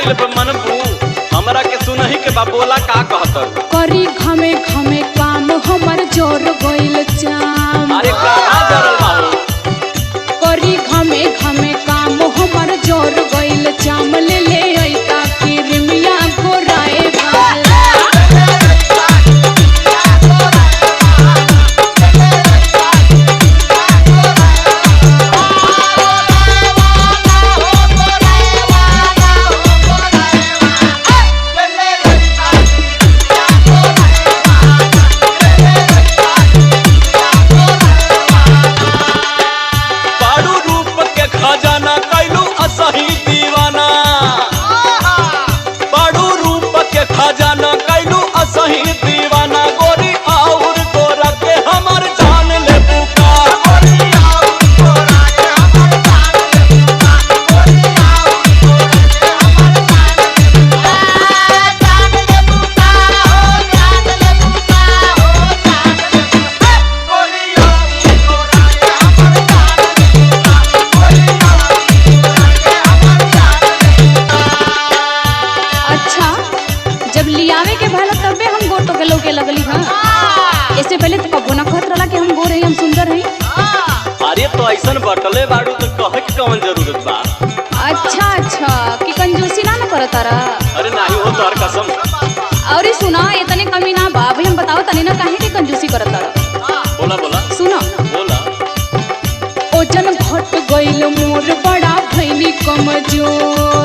कइले पे मनबू हमरा के सुनही के बाबोला का कहत करी घमे घमे काम हमर जोर गइल चाम। अरे कहां जरल बाबू करी घमे घमे काम हमर जोर गइल चाम। ले ले ऐता किरमिया गोराए वाला खजाना कैलू असही दीवाना गोरी और गोरा के हमर जान ले बुका गोरी और गोरा के हमर जान ले बुका गोरी जब लियावे के भला तबे हम गोर तो के लोगे लगली। हां इससे पहले तो कबो ना कहत रहला कि हम गोर हई हम सुंदर हई। अरे तो ऐसन बटले बाड़ू तो कहे के कौन जरूरत बा। अच्छा कि कंजूसी ना करत रा। अरे नहीं हो तोर कसम। और सुना इतने कमी ना बा भाई हम बताओ तनी ना काहे के कंजूसी करत रा। बोला सुनो बोला ओजन घट गइल मोर बड़ा भइनी कमजोर।